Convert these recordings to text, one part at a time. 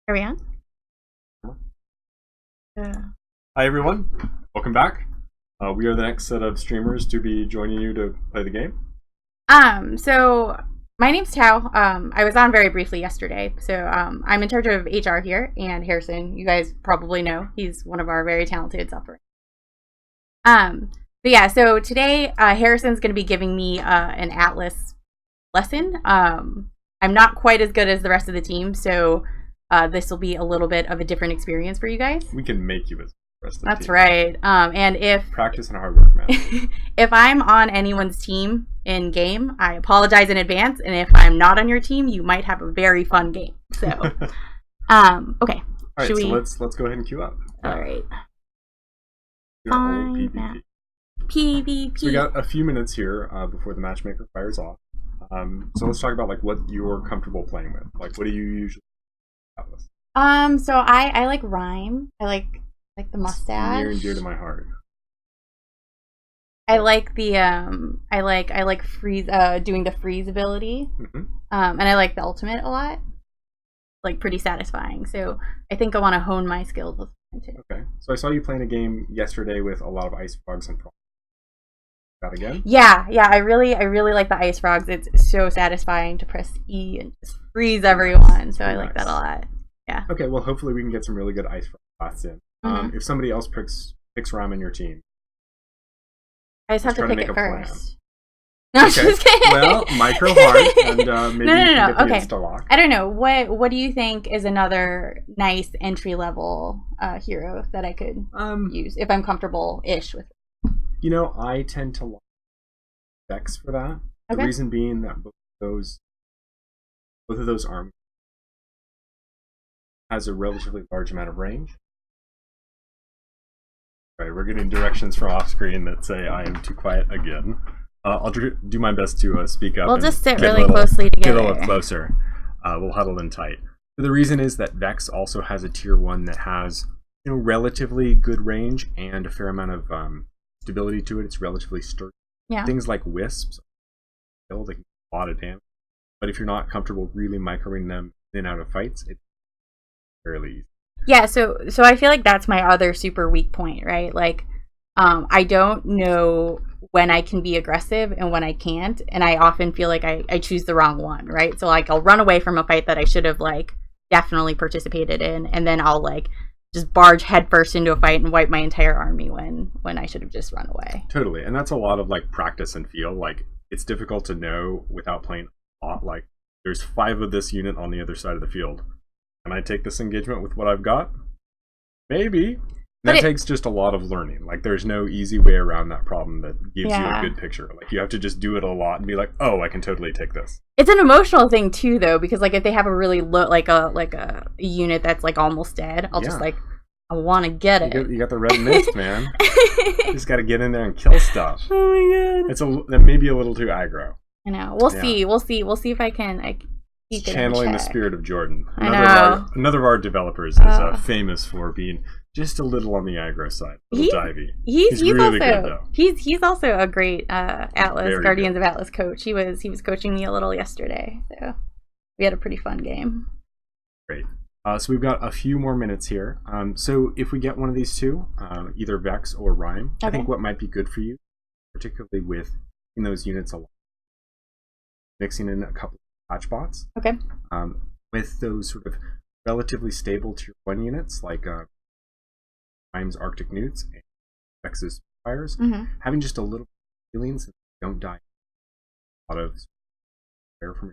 Are we on? Hi everyone, welcome back. We are the next set of streamers to be joining you to play the game. So my name's Thao. I was on very briefly yesterday. So I'm in charge of HR here, and Harrison, you guys probably know, he's one of our very talented software. But yeah, so today Harrison's going to be giving me an Atlas lesson. I'm not quite as good as the rest of the team, so this will be a little bit of a different experience for you guys. We can make you as the rest of the That's team. right. And if practice and hard work, man. if I'm on anyone's team in game, I apologize in advance. And if I'm not on your team, you might have a very fun game. So, okay. All right, so let's go ahead and queue up. All right. PvP. PvP. So we got a few minutes here before the matchmaker fires off. So let's talk about like what you're comfortable playing with. Like, what do you usually have with? So I like Ryme. I like the mustache. Near and dear to my heart. I like the I like freeze doing the freeze ability. Mm-hmm. And I like the ultimate a lot. Like pretty satisfying. So I think I want to hone my skills with them too. Okay. So I saw you playing a game yesterday with a lot of ice frogs and frogs. That again? Yeah, I really like the ice frogs. It's so satisfying to press E and just freeze everyone. So I like that a lot. Yeah. Okay, well hopefully we can get some really good ice frog class in. If somebody else picks Ryme in your team, I just have to pick it plan. first. No, okay. Just kidding. Well, micro heart, and maybe you can get the okay. insta-lock. I don't know. What do you think is another nice entry level hero that I could use if I'm comfortable-ish with it? You know, I tend to like Vex for that. The reason being that both of those armies has a relatively large amount of range. Right, we're getting directions from off screen that say I am too quiet again. I'll do my best to speak up. We'll just sit really closely together. Get a little closer. We'll huddle in tight. The reason is that Vex also has a tier 1 that has relatively good range and a fair amount of stability to it. It's relatively sturdy. Yeah. Things like wisps, they can do a lot of damage. But if you're not comfortable really microing them in and out of fights, it's fairly easy. Yeah, so I feel like that's my other super weak point, right? Like, I don't know when I can be aggressive and when I can't, and I often feel like I choose the wrong one, right? So like I'll run away from a fight that I should have like definitely participated in, and then I'll like just barge headfirst into a fight and wipe my entire army when I should have just run away. Totally, and that's a lot of like practice and feel. Like it's difficult to know without playing a lot. Like there's 5 of this unit on the other side of the field. Can I take this engagement with what I've got? Maybe. That takes just a lot of learning. Like, there's no easy way around that problem that gives you a good picture. Like, you have to just do it a lot and be like, oh, I can totally take this. It's an emotional thing, too, though, because, like, if they have a really low, like a unit that's, like, almost dead, I'll just, like, I want to get it. You got the red mist, man. You just got to get in there and kill stuff. Oh, my God. That may be a little too aggro. I know. We'll see. We'll see if I can... channeling the spirit of Jordan. Another of our developers is famous for being just a little on the aggro side, a little divey. He's really also good, though. He's also a great Atlas Guardians good. of Atlas coach. He was coaching me a little yesterday, so we had a pretty fun game. Great. So we've got a few more minutes here. So if we get one of these two, either Vex or Ryme, I think what might be good for you, particularly with those units along, mixing in a couple patch bots. Okay. With those sort of relatively stable tier 1 units like Ryme's Arctic Newts and Vex's Fires, having just a little healing so they don't die. A lot of fire from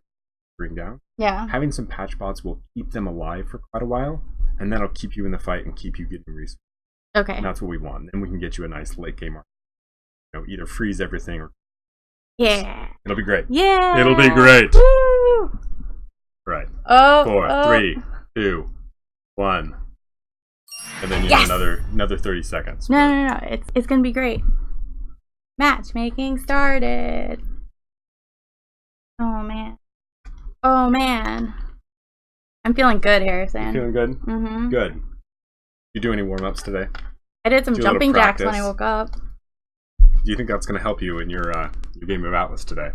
bring down. Yeah. Having some patch bots will keep them alive for quite a while, and that'll keep you in the fight and keep you getting resources. Okay. And that's what we want. Then we can get you a nice late game arc. Either freeze everything or it'll be great. Yeah. It'll be great. Woo! Right. Oh. 4, 3, 2, 1. And then you have another 30 seconds. No. It's gonna be great. Matchmaking started. Oh man. I'm feeling good, Harrison. You feeling good? Mm-hmm. Good. You do any warm-ups today? I did some jumping jacks when I woke up. Do you think that's going to help you in your game of Atlas today?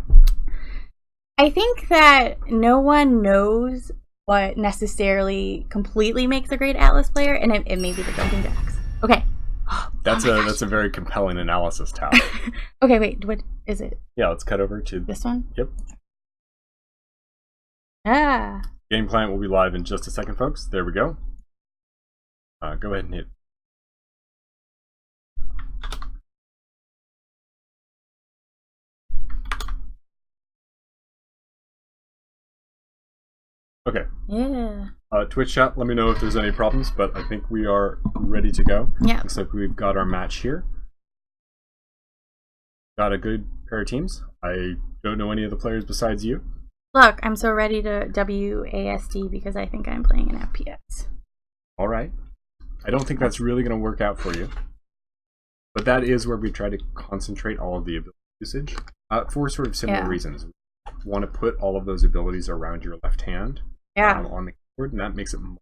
I think that no one knows what necessarily completely makes a great Atlas player, and it may be the jumping jacks. Okay. That's a very compelling analysis, Thao. Okay, wait, what is it? Yeah, let's cut over to This one? Yep. Ah. Game client will be live in just a second, folks. There we go. Go ahead and hit. Okay. Yeah. Twitch chat, let me know if there's any problems, but I think we are ready to go. Yeah. Looks like we've got our match here. Got a good pair of teams. I don't know any of the players besides you. Look, I'm so ready to WASD because I think I'm playing an FPS. All right. I don't think that's really going to work out for you. But that is where we try to concentrate all of the ability usage for sort of similar reasons. We want to put all of those abilities around your left hand on the keyboard, and that makes it more.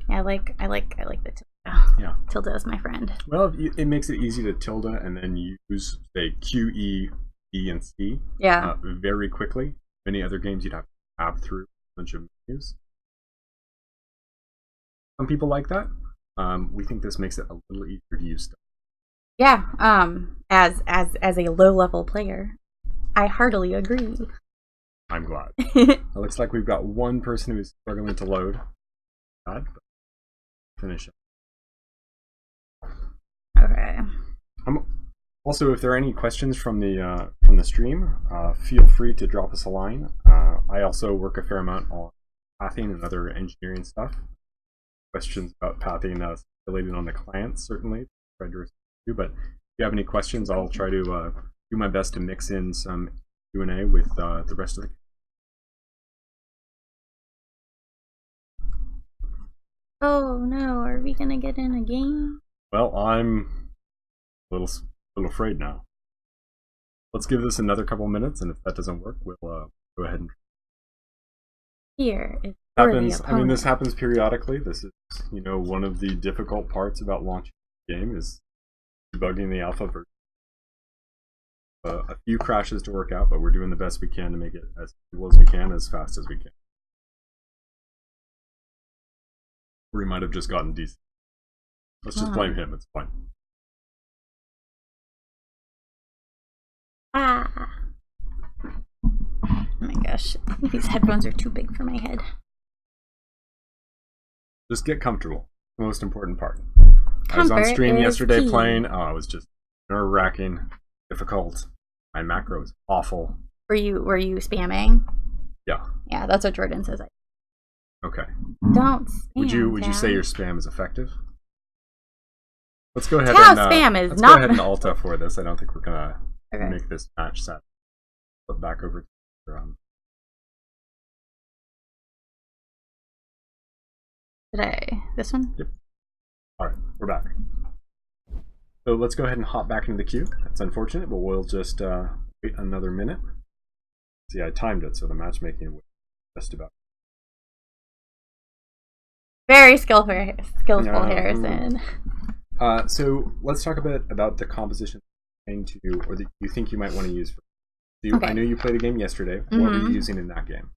Yeah, I like the tilde. Yeah. Tilde is my friend. Well, it makes it easy to tilde and then use, say, Q, E, E, and C very quickly. Many other games you'd have to tab through a bunch of menus. Some people like that. We think this makes it a little easier to use stuff. Yeah, as a low-level player, I heartily agree. I'm glad. It looks like we've got one person who's struggling to load. But finish it. Okay. Also, if there are any questions from the stream, feel free to drop us a line. I also work a fair amount on pathing and other engineering stuff. Questions about pathing related on the client, certainly. Try to respond to, but if you have any questions, I'll try to do my best to mix in some Q&A with the rest of the. Oh no, are we gonna get in a game? Well, I'm a little afraid now. Let's give this another couple minutes, and if that doesn't work, we'll go ahead and. Here is happens. I mean, this happens periodically. This is, one of the difficult parts about launching the game is debugging the alpha version. A few crashes to work out, but we're doing the best we can to make it as stable as we can, as fast as we can. Or he might have just gotten decent. Let's just blame him. It's fine. Ah. Oh my gosh, I think these headphones are too big for my head. Just get comfortable. The most important part. Comfort I was on stream yesterday key. playing. Oh, it was just nerve-wracking, difficult. My macro was awful. Were you spamming? Yeah. Yeah, that's what Jordan says. Okay. Don't spam. Would you say your spam is effective? Let's go ahead Thao and spam is let's not. go ahead and alta for this. I don't think we're gonna make this match set. Flip back over to This one? Yep. Alright, we're back. So let's go ahead and hop back into the queue. That's unfortunate, but we'll just wait another minute. See, I timed it, so the matchmaking was just about. Very skillful Harrison. So let's talk a bit about the composition or that you think you might want to use. I know you played a game yesterday. What were you using in that game?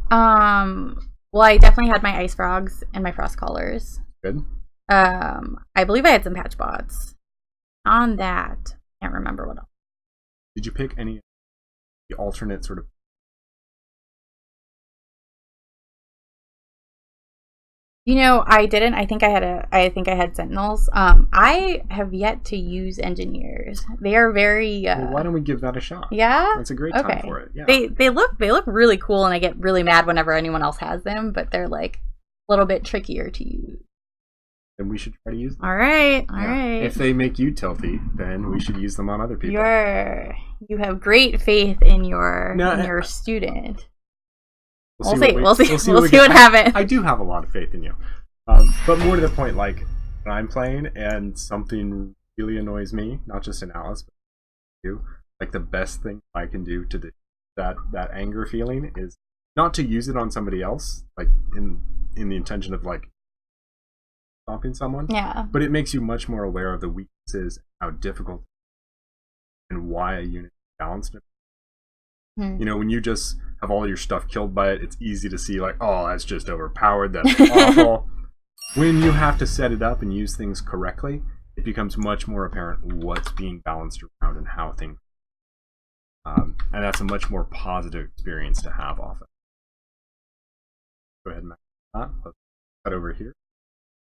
Well, I definitely had my ice frogs and my frost collars. Good. I believe I had some patch bots. On that, I can't remember what else. Did you pick any of the alternate sort of? I didn't. I think I had sentinels. I have yet to use engineers. They are very. Well, why don't we give that a shot? Yeah, that's a great time for it. Yeah, they look really cool, and I get really mad whenever anyone else has them. But they're like a little bit trickier to use. Then we should try to use them. All right. If they make you tilty, then we should use them on other people. You have great faith in your student. We'll see what happens. I do have a lot of faith in you. But more to the point, like, when I'm playing and something really annoys me, not just in Alice, but you, like, the best thing I can do to that anger feeling is not to use it on somebody else, like, in the intention of, like, stomping someone. Yeah. But it makes you much more aware of the weaknesses, how difficult, and why a unit is balanced. When you just have all your stuff killed by it, it's easy to see like, oh, that's just overpowered, that's awful. When you have to set it up and use things correctly, it becomes much more apparent what's being balanced around and how things and that's a much more positive experience to have off it. Go ahead and match that. Let's cut over here.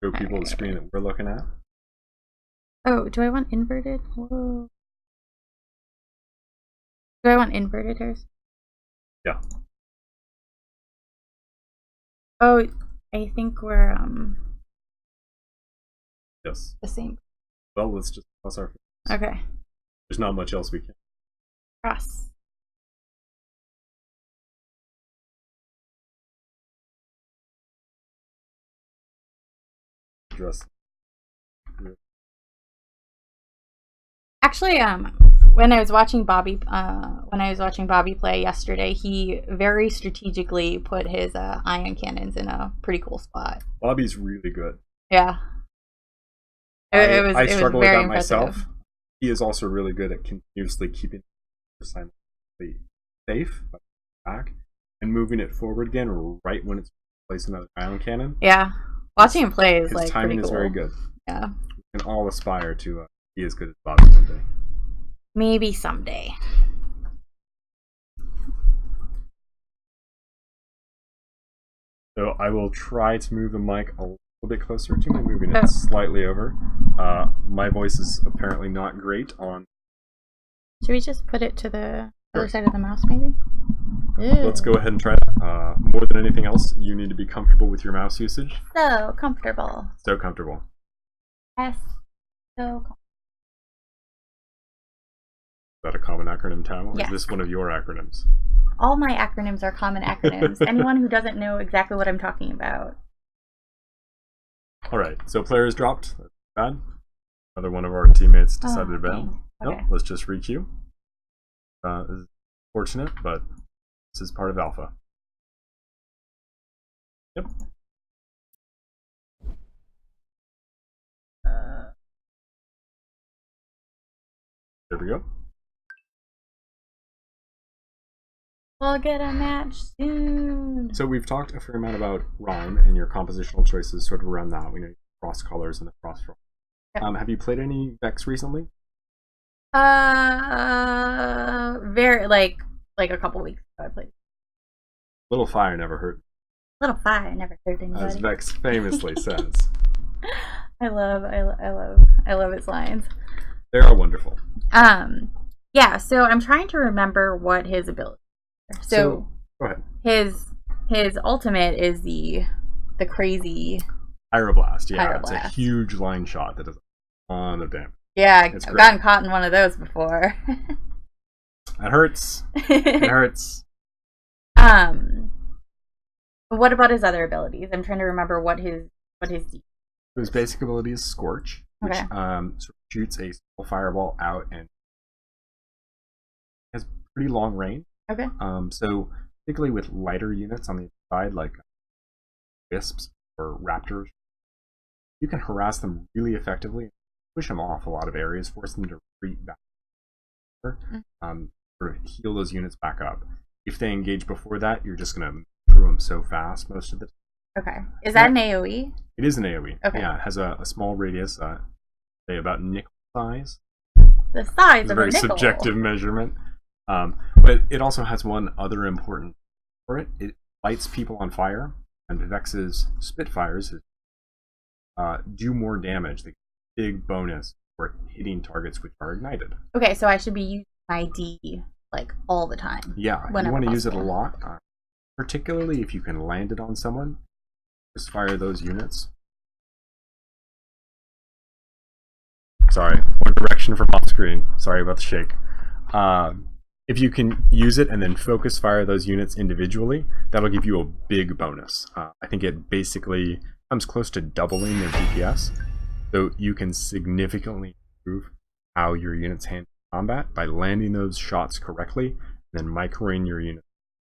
Show people the screen that we're looking at. Oh, do I want inverted? Whoa. Do I want inverted hairs? Yeah. Oh, I think we're Yes. the same. Well, let's just cross our fingers. Okay. There's not much else we can. Cross. Address. Actually, when I was watching Bobby play yesterday, he very strategically put his ion cannons in a pretty cool spot. Bobby's really good. Yeah. I it struggle was with very that myself. impressive. He is also really good at continuously keeping it simultaneously safe back and moving it forward again right when it's placed another ion cannon. Yeah. Watching him play is His like timing pretty is cool. very good. Yeah. We can all aspire to be as good as Bobby one day. Maybe someday. So I will try to move the mic a little bit closer to me, moving it slightly over. My voice is apparently not great on. Should we just put it to the other side of the mouse, maybe? Let's go ahead and try that. More than anything else, you need to be comfortable with your mouse usage. So comfortable. So comfortable. Yes. So comfortable. Is that a common acronym, Thao? Or Yes. is this one of your acronyms? All my acronyms are common acronyms. Anyone who doesn't know exactly what I'm talking about. Alright, so players dropped. That's bad. Another one of our teammates decided to bail. Okay. Nope, let's just re-queue. This is fortunate, but this is part of alpha. Yep. There we go. We'll get a match soon. So we've talked a fair amount about Ryme and your compositional choices sort of around that. We know cross colors and the cross draw. Yep. Have you played any Vex recently? Very like a couple weeks ago I played. Little fire never hurt, Little fire never hurt anybody. as Vex famously says. I love its lines. They are wonderful. Yeah, so I'm trying to remember what his ability is. So go ahead. His ultimate is the crazy Pyroblast, yeah. Pyroblast. It's a huge line shot that does a ton of damage. Yeah, It's I've great. gotten caught in one of those before. That hurts. It hurts. What about his other abilities? I'm trying to remember what his His basic ability is Scorch, which Okay. sort of shoots a small fireball out and has pretty long range. Okay. So particularly with lighter units on the side, like wisps or raptors, you can harass them really effectively, push them off a lot of areas, force them to retreat back, sort of heal those units back up. If they engage before that, you're just going to through them so fast most of the time. Okay. Is that an AoE? It is an AoE. Okay. Yeah, it has a small radius, say about nickel size. The size It's of a very nickel. subjective measurement. But it also has one other important for it. It lights people on fire, and Vex's Spitfires do more damage. They get a big bonus for hitting targets which are ignited. Okay, so I should be using my D like all the time. Yeah, you Whenever want to use it a possible. lot, particularly if you can land it on someone. Just fire those units. Sorry, one direction from off screen. Sorry about the shake. If you can use it and then focus fire those units individually, that'll give you a big bonus. I think it basically comes close to doubling their DPS. So you can significantly improve how your units handle combat by landing those shots correctly and then microing your units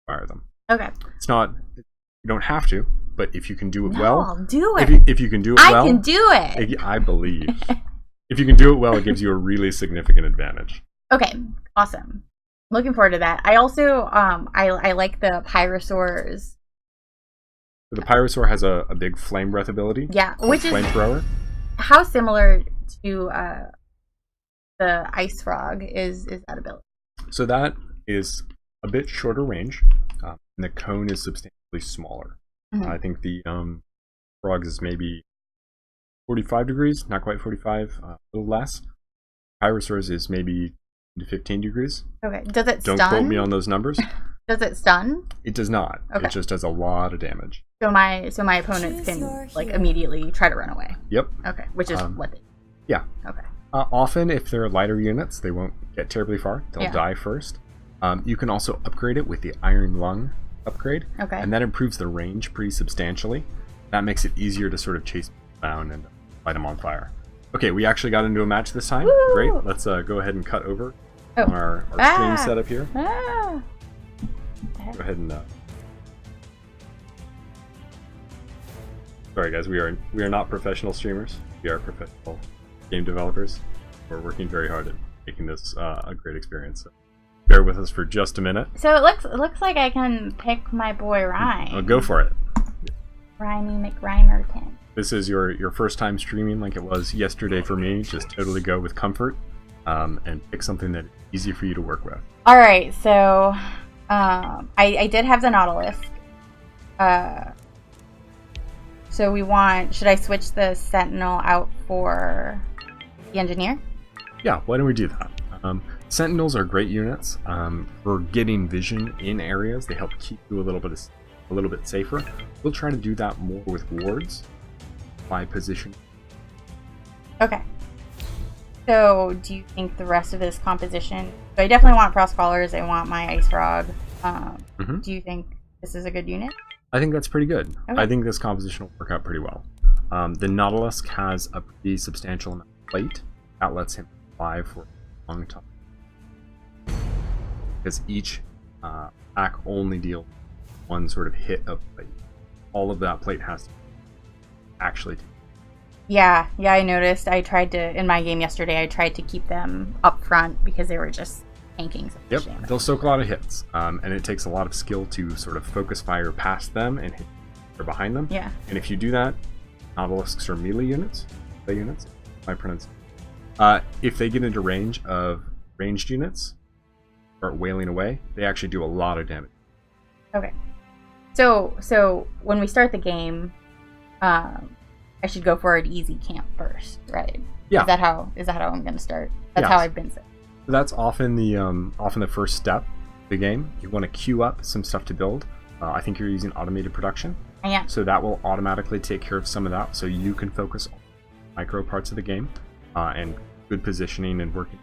to fire them. Okay. It's not, you don't have to, but if you can do it No, well, I'll do it. if you can do it well, I can do it. I believe. If you can do it well, it gives you a really significant advantage. Okay, awesome. Looking forward to that. I also I like the pyrosaurs. The pyrosaur has a big flame breath ability. Yeah, which is flamethrower. How similar to the ice frog is that ability? So that is a bit shorter range, and the cone is substantially smaller. Mm-hmm. I think the frog's is maybe 45 degrees, not quite 45, a little less. Pyrosaur's is maybe 15 degrees. Okay. Does it stun? Don't quote me on those numbers. Does it stun? It does not. Okay. It just does a lot of damage. So my opponents can like immediately try to run away. Yep. Okay. Which is what they. Yeah. Okay. Often, if they're lighter units, they won't get terribly far. They'll die first. You can also upgrade it with the Iron Lung upgrade. Okay. And that improves the range pretty substantially. That makes it easier to sort of chase people down and light them on fire. Okay, we actually got into a match this time. Woo! Great. Let's go ahead and cut over on our stream setup here. Go ahead and... Sorry guys, we are not professional streamers. We are professional game developers. We're working very hard at making this a great experience. So bear with us for just a minute. So it looks like I can pick my boy Ryme. Oh, go for it. Rhymey McRhymerton. This is your first time streaming like it was yesterday for me. Just totally go with comfort and pick something that's easy for you to work with. All right, so I did have the Nautilus. So we want... Should I switch the Sentinel out for the Engineer? Yeah, why don't we do that? Sentinels are great units for getting vision in areas. They help keep you a little bit safer. We'll try to do that more with wards by position. Okay. So do you think the rest of this composition... So I definitely want Frost Crawlers. I want my Ice Frog. Do you think this is a good unit? I think that's pretty good. Okay. I think this composition will work out pretty well. The Nautilus has a pretty substantial amount of plate. That lets him fly for a long time. Because each pack only deals one sort of hit of plate. All of that plate has to actually take. Yeah, I noticed. I tried to, in my game yesterday, I tried to keep them up front because they were just tanking so much damage. They'll soak a lot of hits, and it takes a lot of skill to sort of focus fire past them and hit behind them. Yeah. And if you do that, Nautilusks are melee units. My pronunciation. If they get into range of ranged units, start wailing away, they actually do a lot of damage. Okay. So when we start the game, I should go for an easy camp first, right? Yeah. Is that how I'm going to start? That's how I've been set. That's often the first step of the game. You want to queue up some stuff to build. I think you're using automated production. Yeah. So that will automatically take care of some of that, so you can focus on micro parts of the game and good positioning and working.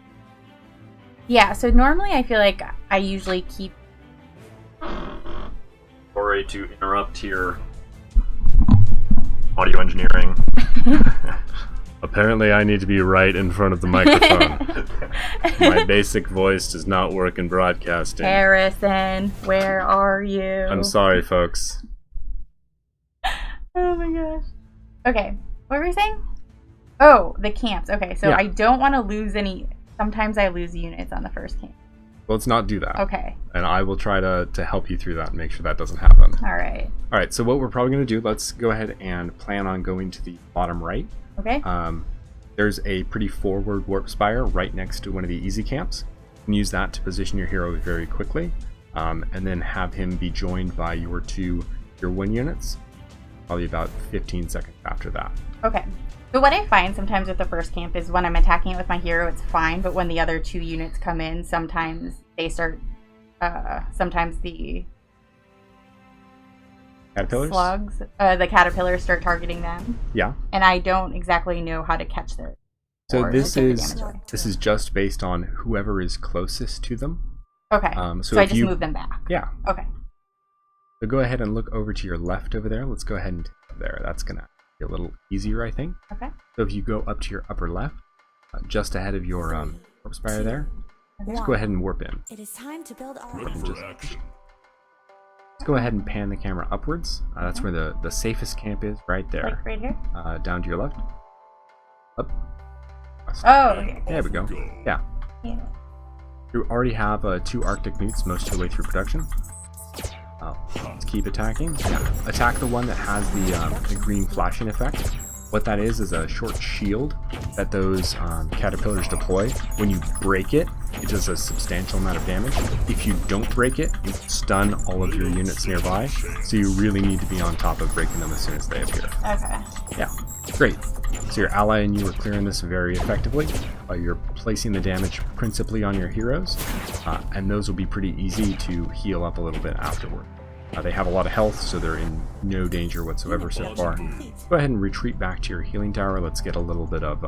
Yeah. So normally I feel like I usually keep. Sorry to interrupt here. Audio engineering. Apparently I need to be right in front of the microphone. My basic voice does not work in broadcasting. Harrison, where are you? I'm sorry, folks. Oh my gosh. Okay, what were we saying? Oh, the camps. Okay, so I don't want to lose any... Sometimes I lose units on the first camp. Well, let's not do that. Okay. And I will try to help you through that and make sure that doesn't happen. Alright. Alright, so what we're probably going to do, let's go ahead and plan on going to the bottom right. Okay. There's a pretty forward warp spire right next to one of the easy camps. You can use that to position your hero very quickly, and then have him be joined by your two Tier 1 units, probably about 15 seconds after that. Okay. So what I find sometimes with the first camp is when I'm attacking it with my hero, it's fine, but when the other two units come in, sometimes they start, sometimes the Caterpillars? slugs, the caterpillars start targeting them. Yeah. And I don't exactly know how to catch them. So this is just based on whoever is closest to them. Okay. So I just move them back. Yeah. Okay. So go ahead and look over to your left over there. Let's go ahead and take it there. That's gonna be a little easier, I think. Okay. So if you go up to your upper left, just ahead of your warp spire there, just go ahead and warp in. It is time to build our Let's go ahead and pan the camera upwards. That's where the safest camp is, right there. Like right here? Down to your left. Up. Oh, okay. There we go. Yeah. You already have 2 Arctic Newts most of the way through production. Let's keep attacking. Yeah, attack the one that has the green flashing effect. What that is a short shield that those caterpillars deploy. When you break it, it does a substantial amount of damage. If you don't break it, you stun all of your units nearby, so you really need to be on top of breaking them as soon as they appear. Okay. Yeah, great. So your ally and you are clearing this very effectively. You're placing the damage principally on your heroes, and those will be pretty easy to heal up a little bit afterward. They have a lot of health, so they're in no danger whatsoever so far. Go ahead and retreat back to your healing tower. Let's get a little bit of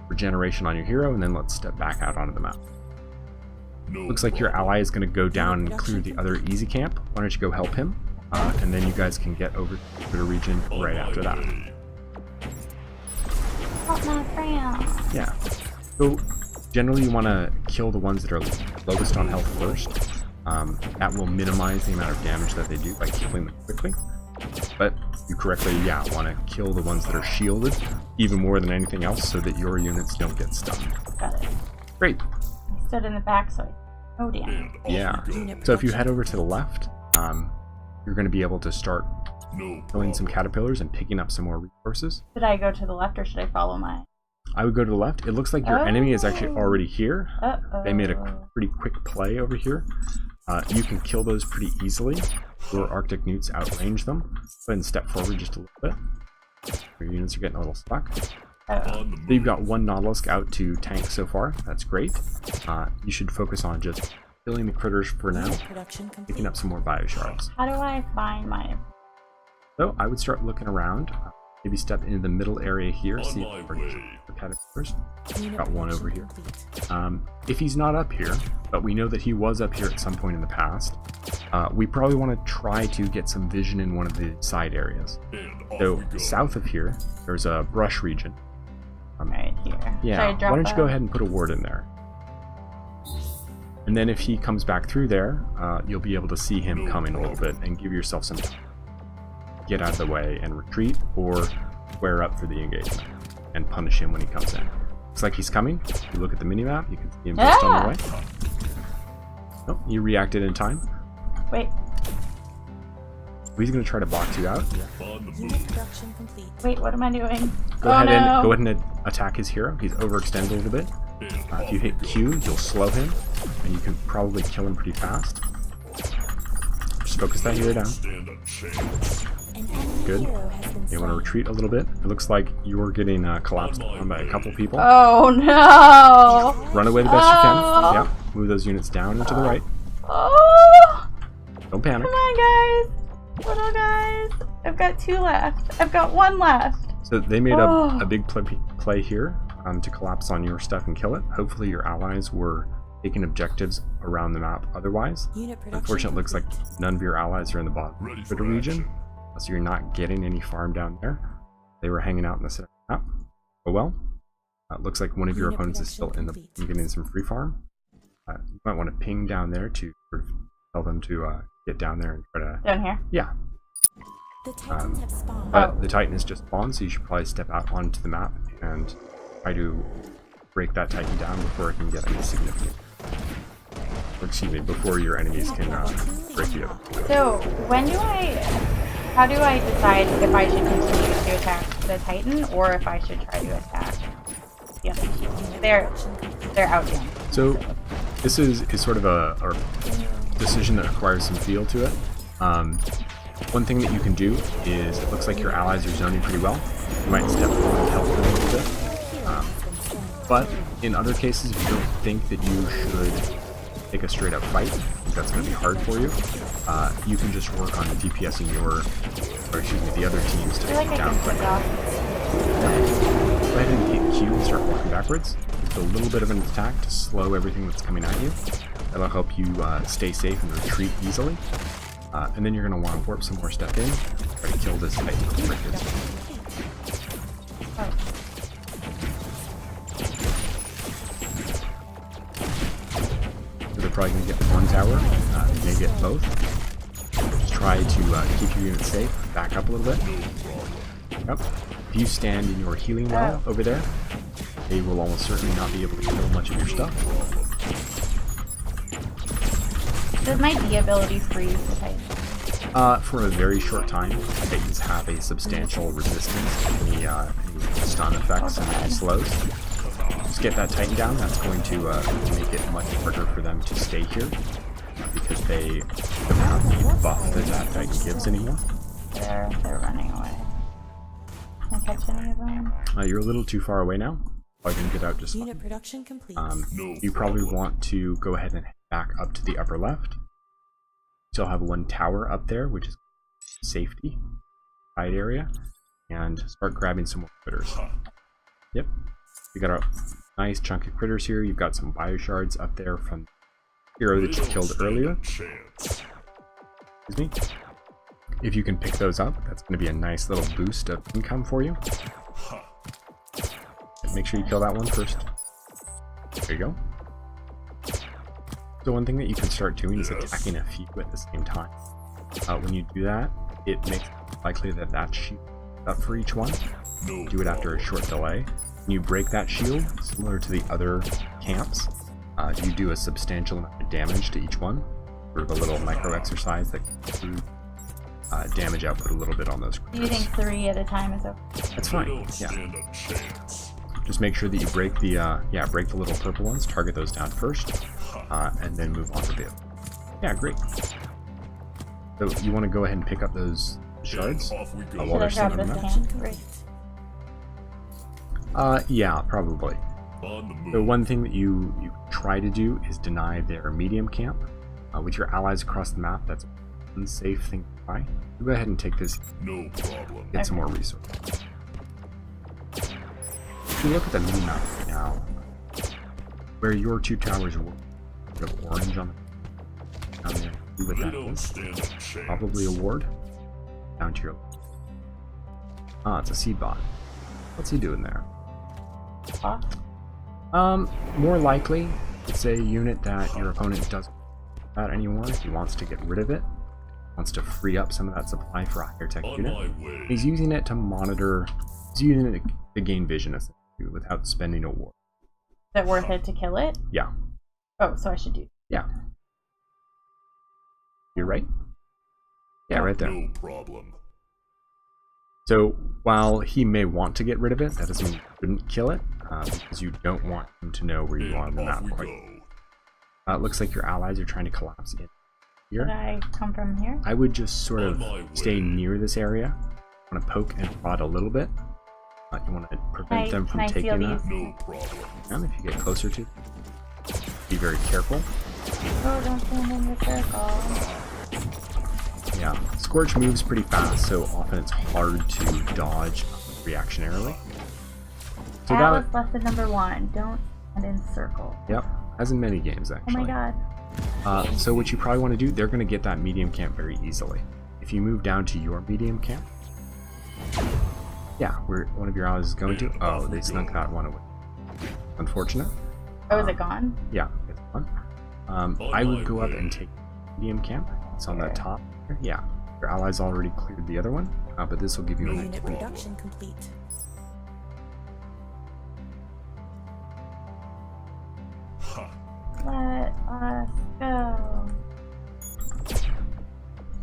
regeneration on your hero, and then let's step back out onto the map. Looks like your ally is going to go down and clear the other easy camp. Why don't you go help him, and then you guys can get over to the region right after that. Help my friend. Yeah. So generally you want to kill the ones that are lowest on health first. That will minimize the amount of damage that they do by killing them quickly. But you correctly, want to kill the ones that are shielded even more than anything else so that your units don't get stunned. Got it. Great. I stood in the back, so oh damn. Yeah. So if you head over to the left, you're going to be able to start killing some caterpillars and picking up some more resources. Should I go to the left or should I follow my... I would go to the left. It looks like your enemy is actually already here. They made a pretty quick play over here. You can kill those pretty easily. Your Arctic Newts outrange them. Go ahead and step forward just a little bit. Your units are getting a little stuck. So you've got 1 Nautilus out to tank so far. That's great. You should focus on just killing the critters for now, picking up some more bioshards. How do I find my... So I would start looking around. Maybe step into the middle area here, see if the caterpillars. Got 1 over here. If he's not up here, but we know that he was up here at some point in the past, we probably want to try to get some vision in one of the side areas. So south of here, there's a brush region. Right here. Yeah, why don't you go ahead and put a ward in there? And then if he comes back through there, you'll be able to see him coming a little bit and give yourself some time. Get out of the way and retreat, or square up for the engagement and punish him when he comes in. Looks like he's coming. If you look at the minimap, you can see him just on the way. Oh, you reacted in time. Wait. He's going to try to box you out. Wait, what am I doing? Go ahead and attack his hero. He's overextended a little bit. If you hit Q, you'll slow him, and you can probably kill him pretty fast. Just focus that hero down. Good. You want to retreat a little bit. It looks like you're getting collapsed on by a couple people. Oh no! Run away the best you can. Yeah. Move those units down and to the right. Oh! Don't panic. Come on, guys. Little guys. I've got 2 left. I've got 1 left. So they made a big play here to collapse on your stuff and kill it. Hopefully your allies were taking objectives around the map otherwise. Unfortunately, it looks like none of your allies are in the bottom of the region. So you're not getting any farm down there. They were hanging out in the center of the map. Oh well. Looks like one of your opponents is still in the getting some free farm. You might want to ping down there to sort of tell them to get down there and try to... Down here? Yeah. The Titans have spawned. But the Titan has just spawned, so you should probably step out onto the map and try to break that Titan down before it can get any significant... Or excuse me, before your enemies can break you. So, how do I decide if I should continue to attack the Titan or if I should try to attack the other 2? They're out here. So this is sort of a decision that requires some feel to it. One thing that you can do is, it looks like your allies are zoning pretty well. You might step forward and help them a little bit. But in other cases, if you don't think that you should take a straight up fight, I think that's going to be hard for you. You can just work on DPSing the other teams to take down quicker. Go ahead and hit Q and start walking backwards. Just a little bit of an attack to slow everything that's coming at you. That'll help you stay safe and retreat easily. And then you're going to want to warp some more stuff in, try to kill this Titan quick as well. They're probably going to get 1 tower. You may get both. Just try to keep your unit safe. Back up a little bit. Yep. If you stand in your healing well over there, they will almost certainly not be able to kill much of your stuff. Does my D ability freeze the Titan? For a very short time, Titans have a substantial resistance to any stun effects and any slows. Just get that Titan down, that's going to make it much harder for them to stay here, because they don't have the buff that Titan gives anymore. They're running away. Can I catch any of them? You're a little too far away now. I can get out just fine. Unit production complete. You probably want to go ahead and head back up to the upper left. Still have one tower up there, which is safety side area, and start grabbing some more critters. Yep, you got a nice chunk of critters here. You've got some bioshards up there from the hero that you killed earlier. Excuse me. If you can pick those up, that's going to be a nice little boost of income for you. Make sure you kill that one first. There you go. So one thing that you can start doing is attacking a few at the same time. When you do that, it makes it likely that that shield is up for each one. Do it after a short delay. When you break that shield, similar to the other camps, you do a substantial amount of damage to each one. Sort of a little micro exercise that can damage output a little bit on those critters. Do you think 3 at a time is okay? That's fine, yeah. Just make sure that you break the break the little purple ones, target those down first, and then move on to the other. Yeah, great. So you want to go ahead and pick up those shards while they're sitting on the map? Yeah, probably. The one thing that you try to do is deny their medium camp. With your allies across the map, that's an unsafe thing to try. Go ahead and take this. No problem. Get some more resources. If you look at the mini-map right now, where your 2 towers are sort of orange on the down there, see what that is. Probably a ward. Down to your left. Ah, it's a seed bot. What's he doing there? More likely, it's a unit that your opponent doesn't care about anymore. He wants to get rid of it. Wants to free up some of that supply for a higher tech unit. He's using it to monitor. He's using it to gain vision without spending a war. Is it worth it to kill it? Yeah. Oh, so I should do. Yeah. You're right. Yeah, right there. No problem. So while he may want to get rid of it, that doesn't mean you shouldn't kill it, because you don't want him to know where you are on the map quite. It looks like your allies are trying to collapse in here. Did I come from here? I would just sort of stay near this area. I want to poke and prod a little bit. You want to prevent them from taking that. No problem. And if you get closer to, be very careful. Oh, don't stand in the circle. Yeah, Scorch moves pretty fast, so often it's hard to dodge reactionarily. So that was lesson number 1. Don't stand in circle. Yep, as in many games actually. Oh my god. So what you probably want to do, they're going to get that medium camp very easily. If you move down to your medium camp, yeah, where one of your allies is going to. Oh, they snuck that one away. Unfortunate. Oh, is it gone? Yeah, it's gone. I would go up and take medium camp. It's on the top. Yeah, your allies already cleared the other one, but this will give you a Unit production complete. Let us go.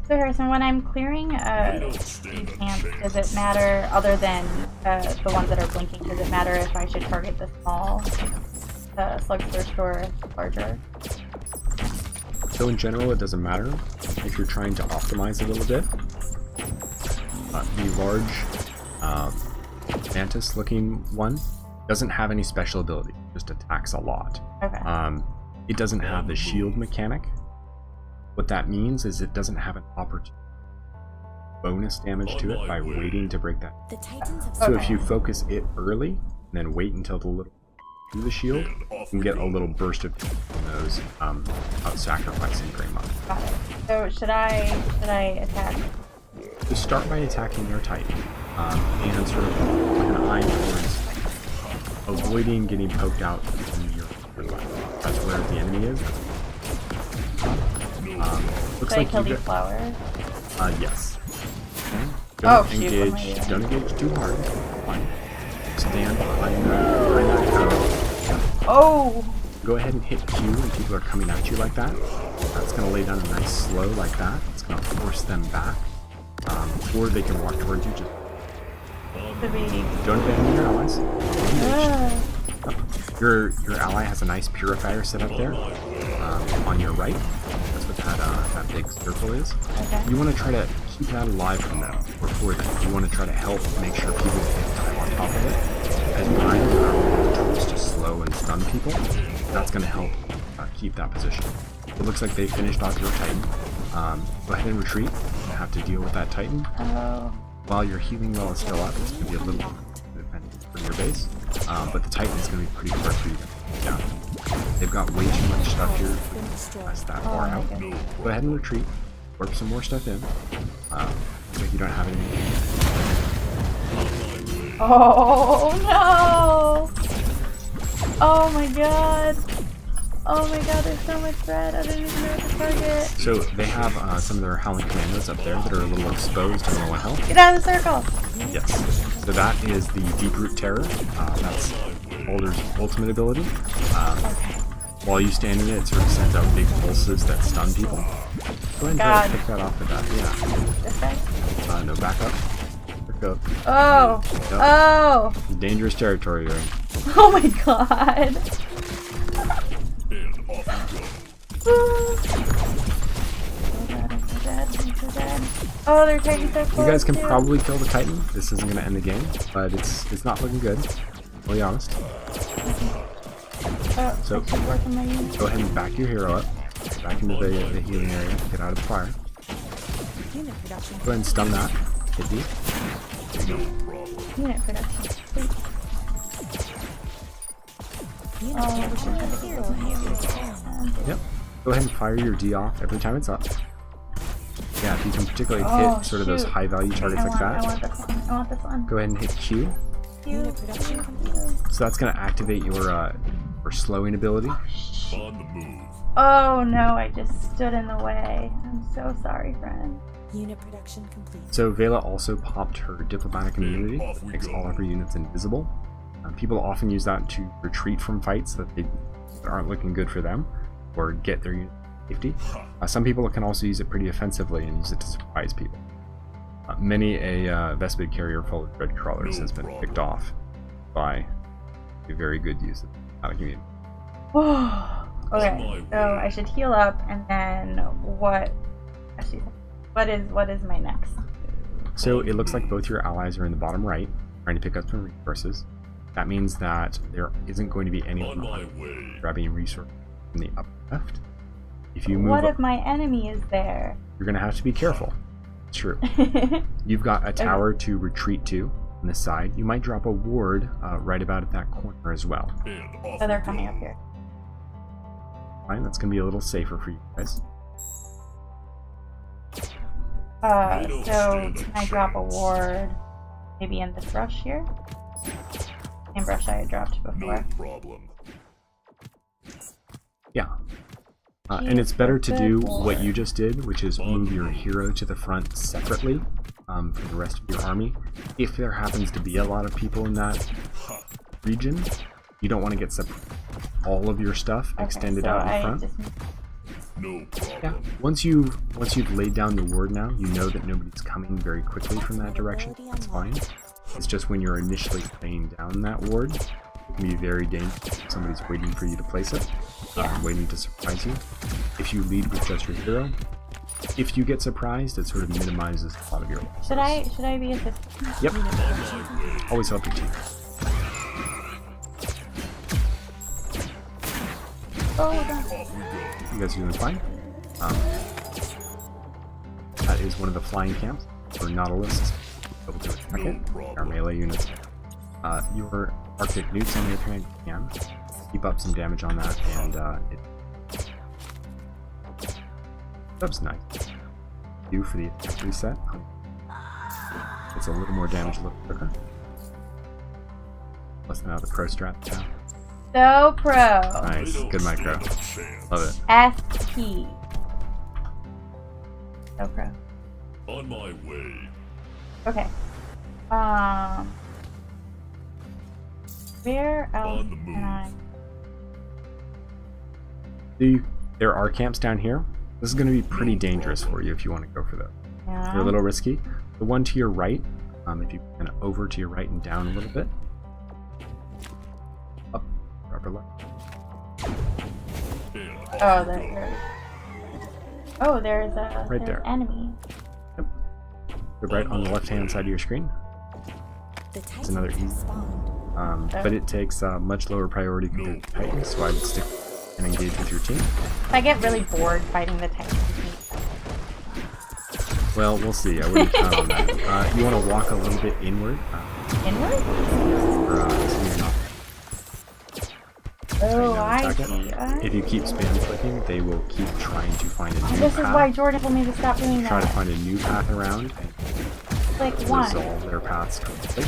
So Harrison, when I'm clearing these camps, does it matter, other than the ones that are blinking, does it matter if I should target the small slugthirst or larger? So in general, it doesn't matter if you're trying to optimize a little bit. The large mantis-looking one doesn't have any special ability; just attacks a lot. Okay. It doesn't have the shield mechanic. What that means is it doesn't have an opportunity bonus damage to it by waiting to break that. The Titans have So if you focus it early and then wait until the little do the shield, you can get a little burst of from those without sacrificing very much. Got it. So should I attack? Just start by attacking your Titan, and sort of with an eye towards avoiding getting poked out from your left. That's where the enemy is. Looks Should I like kill you these flowers? Yes. Okay. Oh, shoot, what am I doing? Don't engage too hard. Fine. Stand behind that tower. Oh! Go ahead and hit Q when people are coming at you like that. That's going to lay down a nice slow like that. It's going to force them back. Or they can walk towards you. Just don't abandon your allies. Your ally has a nice purifier set up there on your right. That's what that big circle is. Okay. You want to try to keep that alive from them or for them. You want to try to help make sure people get time on top of it. As Ryme tries to slow and stun people, that's going to help keep that position. It looks like they finished off your Titan. Go ahead and retreat. You have to deal with that Titan. Oh. While your healing well is still up, it's going to be a little dependent for your base. But the Titan is going to be pretty hard for you to take down. They've got way too much stuff here to press that far out. Go ahead and retreat. Warp some more stuff in. So you don't have anything. Oh no! Oh my god! Oh my god, there's so much red. I didn't even know what to target. So they have some of their Howling Commandos up there that are a little exposed and low on health. Get out of the circle! Yes. So that is the Deep Root Terror. That's Boulder's ultimate ability. While you stand in it, it sort of sends out big pulses that stun people. Go ahead and try to pick that off with that. Yeah. This guy? No, back up. Back up. Oh! Yep. Oh! Dangerous territory you're in. Oh my god! Oh, they're Titans so close. You guys can too. probably kill the Titan. This isn't going to end the game, but it's not looking good. I'll be honest. Oh, So, I should work on my unit. go ahead and back your hero up. Back into the healing area. Get out of the fire. Unit production. Go ahead and stun that. Hit you. There you go. Unit production. Please. Unit production complete. Yep. Go ahead and fire your D off every time it's up. Yeah, if you can particularly Oh, hit sort of those shoot. high value targets like I that, want this one. I want this one. go ahead and hit Q. Unit production complete. So that's going to activate your slowing ability. Oh no, I just stood in the way. I'm so sorry, friend. Unit production complete. So Vela also popped her diplomatic immunity that makes all of her units invisible. People often use that to retreat from fights that aren't looking good for them, or get their unit safety. Some people can also use it pretty offensively and use it to surprise people. Many a Vespid carrier full of dread crawlers has been picked off by a very good use of diplomatic immunity. Okay, so I should heal up, and then what? Actually, what is my next? So it looks like both your allies are in the bottom right, trying to pick up some resources. That means that there isn't going to be anyone grabbing resources from the upper left. If you move What up, if my enemy is there? you're going to have to be careful. It's true. You've got a tower to retreat to on this side. You might drop a ward right about at that corner as well. So they're coming up here. Fine, that's going to be a little safer for you guys. So can I drop a ward maybe in this brush here? Same brush I had dropped before. Yeah. And it's better to do what you just did, which is move your hero to the front separately from the rest of your army. If there happens to be a lot of people in that region, you don't want to get all of your stuff extended so out in front. Yeah. Once you've laid down the ward now, you know that nobody's coming very quickly from that direction. That's fine. It's just when you're initially laying down that ward, it can be very dangerous. Somebody's waiting for you to place it, waiting to surprise you. If you lead with just your hero, if you get surprised, it sort of minimizes a lot of your losses. Should I be assisting? Yep. Always help your team. Oh, no. You guys are doing fine. That is one of the flying camps for Nautilus. Able to attack it. Our melee units. Your Arctic newts on the other hand can keep up some damage on that, and that's nice. Do for the attack reset. It's a little more damage a little quicker. Less than how the pro strat now. So pro. Nice, good micro. Love it. SP. So pro. On my way. Okay. Where else On the move. can I? There are camps down here. This is going to be pretty dangerous for you if you want to go for that. Yeah. They're a little risky. The one to your right, if you kind of over to your right and down a little bit. Up, upper left. Oh, there. Oh, there's a Right there. enemy. Yep. They're right on the left-hand side of your screen. The It's another Titan easy. has spawned. But it takes much lower priority compared to Titans, so I would stick and engage with your team. If I get really bored fighting the Titans. Well, we'll see. I wouldn't count on that. You want to walk a little bit inward. Inward? So you're not Oh, trying to I attack see. it. If you keep spam clicking, they will keep trying to find a new This is path. why Jordan told me to stop doing Try to that. find a new path around and Like one. resolve their paths completely.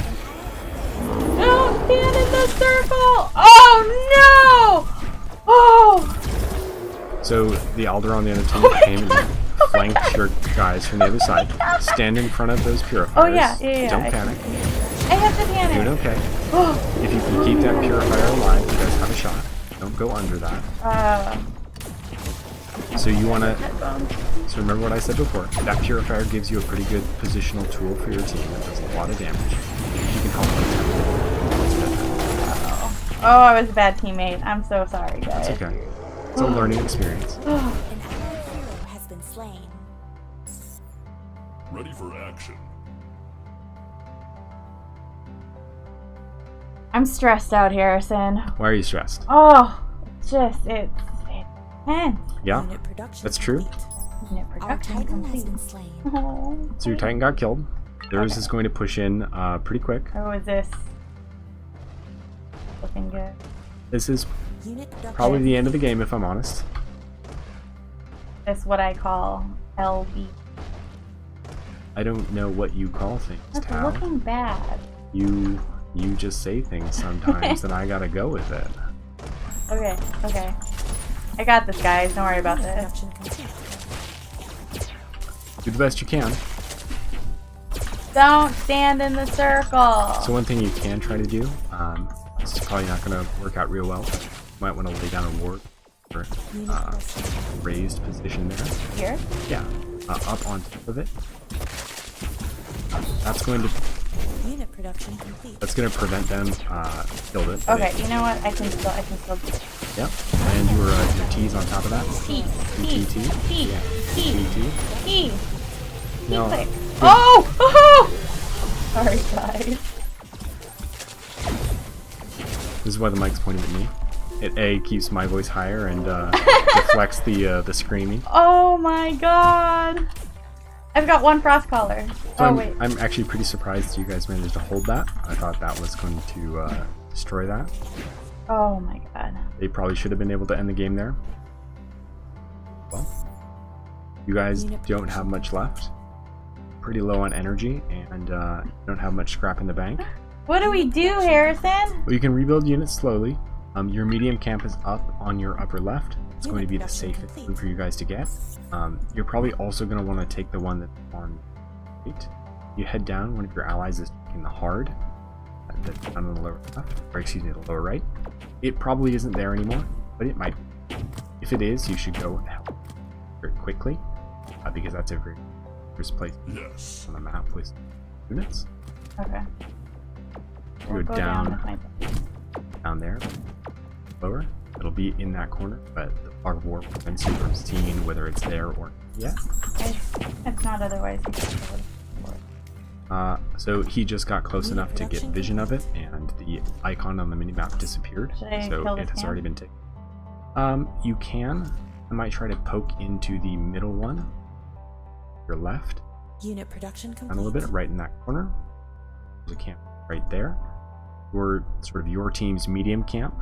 No, stand in the circle! Oh no! Oh! So the Alder on the other team came and flanked your guys from the other side. Stand in front of those purifiers. Oh yeah. Don't I panic. I have to panic. Doing okay. Oh. If you can keep that purifier alive, you guys have a shot. Don't go under that. So you want to. So remember what I said before. That purifier gives you a pretty good positional tool for your team. That does a lot of damage. You can help them. Oh, I was a bad teammate. I'm so sorry, guys. It's okay. It's a learning experience. An allied hero has been slain. Ready for action. I'm stressed out, Harrison. Why are you stressed? Oh, it's intense. Yeah, Unit production that's true. complete. Unit Our production Titan has complete. been slain. Oh, So your Titan got killed. Theirs is going to push in pretty quick. oh, is this looking good? This is Unit production. probably the end of the game, if I'm honest. This what I call LB. I don't know what you call things, That's Thao. looking bad. You just say things sometimes, and I gotta go with it. Okay. I got this, guys. Don't worry about Unit this. production complete. Do the best you can. Don't stand in the circle. So one thing you can try to do, this is probably not going to work out real well. You might want to lay down a ward or Unit production. raised position there. Here? Yeah, up on top of it. That's going to Production complete. That's going to prevent them killed it. Okay, you know what? I can still do it. Yep. And your T's on top of that. T. Yeah. T. No. Click. Oh! Sorry, guys. This is why the mic's pointing at me. It A, keeps my voice higher and deflects the screaming. Oh my god. I've got one frost collar. So Oh, wait. I'm actually pretty surprised you guys managed to hold that. I thought that was going to destroy that. Oh my god. They probably should have been able to end the game there. Well, you guys don't have much left. Pretty low on energy and don't have much scrap in the bank. What do we do, Harrison? Well, you can rebuild units slowly. Your medium camp is up on your upper left. It's going to be the safest one for you guys to get. You're probably also going to want to take the one that's on right. You head down, one of your allies is taking the hard. That's down on the lower left, or excuse me, the lower right. It probably isn't there anymore, but it might be. If it is, you should go and help very quickly, because that's a very first place Yes. on the map with units. Okay. You We'll go go down, with my... down there, lower. It'll be in that corner, but the fog of war prevents you from seeing whether it's there or yeah. It's not otherwise. You can kill it. So he just got close enough to get vision of it, and the icon on the minimap disappeared. Should I So kill it this has man? already been taken. You can. I might try to poke into the middle one. Your left. Unit production complete. Down a little bit, right in that corner. There's a camp right there. Your sort of your team's medium camp.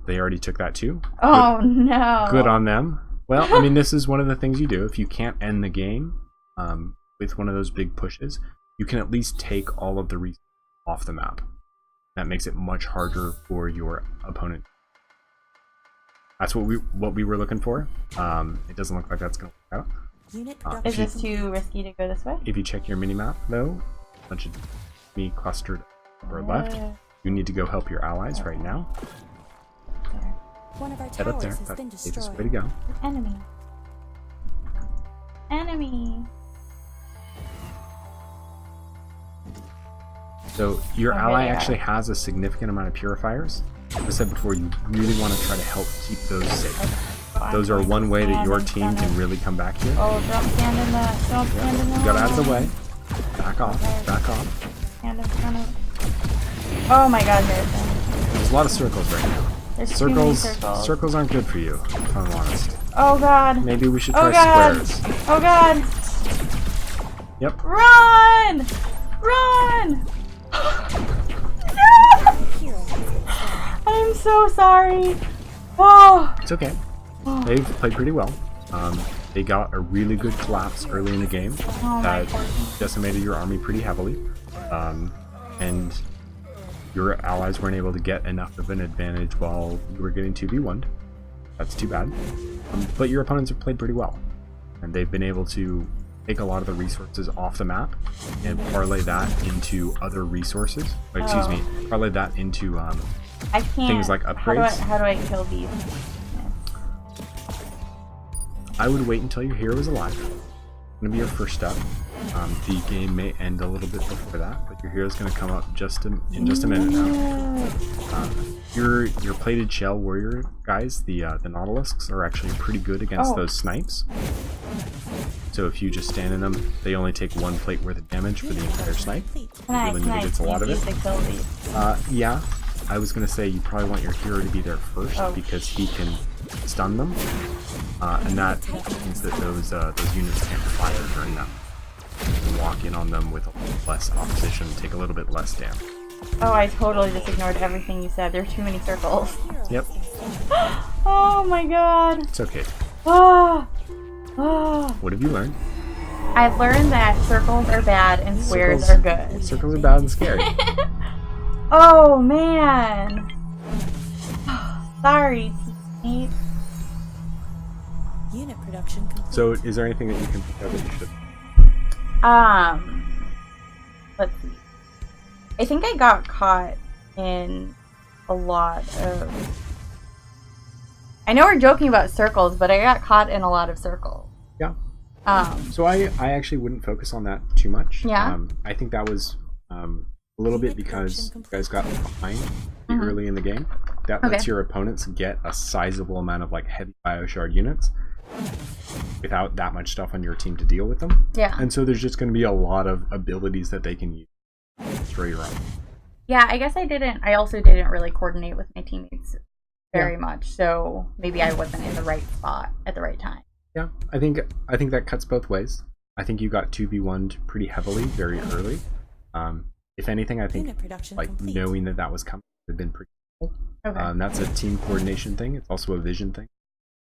They already took that too. Oh no. Good on them. Well, I mean, this is one of the things you do. If you can't end the game with one of those big pushes, you can at least take all of the resources off the map. That makes it much harder for your opponent. That's what we were looking for. It doesn't look like that's going to work out. Unit Is production this too risky to go this way? If you check your minimap, though, a bunch of me clustered upper left, you need to go help your allies right now. There. One of our Head up there. towers has That's been the safest way to destroyed. go. Enemy. Enemy. So your Okay, ally yeah. actually has a significant amount of purifiers. As I said before, you really want to try to help keep those safe. So I'm Those are going to one way that stand your in team front can of- really come back here. Oh, don't stand in the. Don't stand in the. You got out of the line. way. Back off. Okay. Back off. Stand in front of. Oh my God, Harrison. There's a lot of circles right now. There's too many Circles. circles. Circles aren't good for you, if I'm honest. Oh God. Maybe we should Oh try God. squares. Oh God. Yep. Run! Run! No! Hero has been slain. I'm so sorry. Oh. It's okay. They've played pretty well. They got a really good collapse early in the game Oh my that God. decimated your army pretty heavily. And your allies weren't able to get enough of an advantage while you were getting 2v1'd. That's too bad. But your opponents have played pretty well. And they've been able to take a lot of the resources off the map and parlay that into other resources. Or, excuse me, parlay that into I can't. things like upgrades. How do I kill these? I would wait until your hero is alive. It's going to be your first step. The game may end a little bit before that, but your hero's going to come up in just a minute now. Your plated shell warrior guys, the Nautilusks, are actually pretty good against those snipes. So if you just stand in them, they only take one plate worth of damage for the entire snipe. Can Really I gets a lot of it. to kill these? Yeah, I was gonna say you probably want your hero to be there first because he can stun them, and that means that those units can't fire during that. You can walk in on them with a little less opposition, take a little bit less damage. Oh, I totally just ignored everything you said. There's too many circles. Yep, Oh my God. it's okay. Oh. Oh. What have you learned? I've learned that circles are bad and squares Circles- are good. Circles are bad and scary. Oh man. Sorry, teammate. Unit production complete. So, is there anything that you can think of that you should? Let's see. I think I got caught in a lot of. I know we're joking about circles, but I got caught in a lot of circles. Yeah. Um. So I actually wouldn't focus on that too much. Yeah. I think that was a little bit because you guys got behind early in the game. That lets your opponents get a sizable amount of like heavy bioshard units without that much stuff on your team to deal with them. Yeah. And so there's just going to be a lot of abilities that they can use to destroy your army. Yeah, I guess I also didn't really coordinate with my teammates very much, so maybe I wasn't in the right spot at the right time. Yeah, I think that cuts both ways. I think you got 2v1'd pretty heavily very early. If anything, I think Unit production like complete. knowing that was coming would have been pretty cool. Okay. That's a team coordination thing. It's also a vision thing.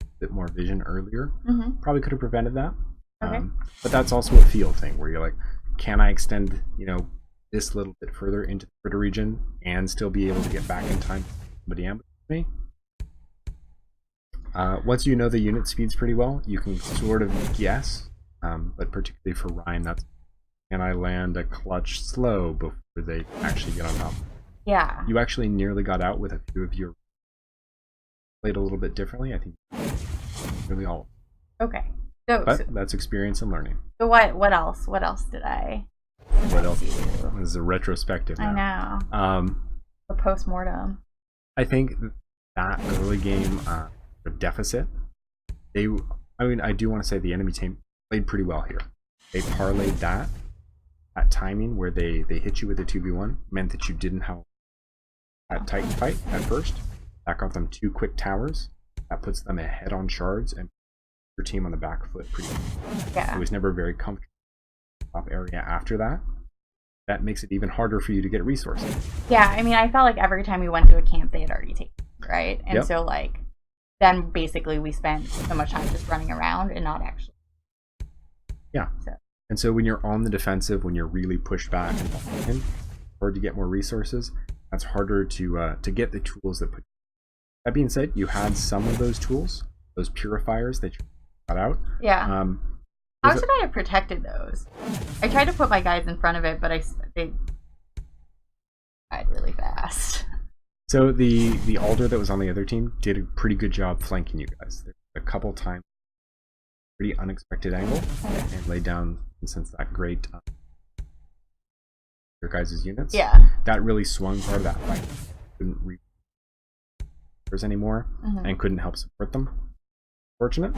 A bit more vision earlier. Mm-hmm. Probably could have prevented that. Okay. But that's also a feel thing where you're like, can I extend, this little bit further into the critter region and still be able to get back in time for somebody ambushes me? Once you know the unit speeds pretty well, you can sort of guess. But particularly for Ryme, that's can I land a clutch slow before they actually get on top? Yeah. You actually nearly got out with a few of your played a little bit differently. I think really all. Okay. So That's experience and learning. what else? What else did I? What else? This is a retrospective now. I know. The post-mortem. I think that early game deficit. I do want to say the enemy team played pretty well here. They parlayed that timing where they hit you with a 2v1 meant that you didn't have that Titan fight at first. That got them 2 quick towers. That puts them ahead on shards and your team on the back foot pretty quick. Yeah. It was never very comfortable top area after that. That makes it even harder for you to get resources. Yeah, I mean, I felt like every time we went to a camp, they had already taken it, right? And Yep. so, like, then basically we spent so much time just running around and not actually. Yeah. So. And so when you're on the defensive, when you're really pushed back and hard to get more resources, that's harder to get the tools that put. That being said, you had some of those tools, those purifiers that you got out. Yeah. How was should I have protected those? I tried to put my guys in front of it, but they died really fast. So the alder that was on the other team did a pretty good job flanking you guys. There were a couple times, pretty unexpected angle, and laid down, since that great your guys' units. Yeah. That really swung part of that fight. Couldn't reach anymore and couldn't help support them. Fortunate.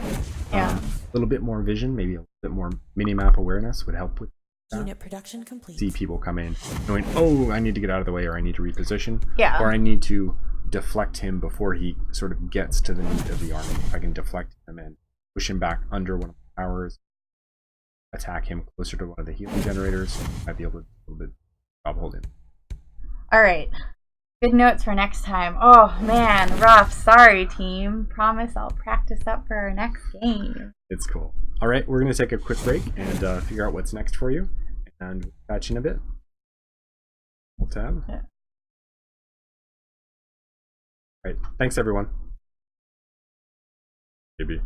Yeah. A little bit more vision, maybe a little bit more mini-map awareness would help with that. Unit production complete. See people come in knowing, oh, I need to get out of the way, or I need to reposition, Yeah. or I need to deflect him before he sort of gets to the meat of the army. If I can deflect him and push him back under one of the towers, attack him closer to one of the healing generators, I'd be able to do a little bit job holding. All right. Good notes for next time. Oh man, rough. Sorry, team. Promise I'll practice up for our next game. It's cool. All right, we're going to take a quick break and figure out what's next for you, and we'll catch you in a bit. Hold tab. Yeah. All right, thanks everyone. Maybe.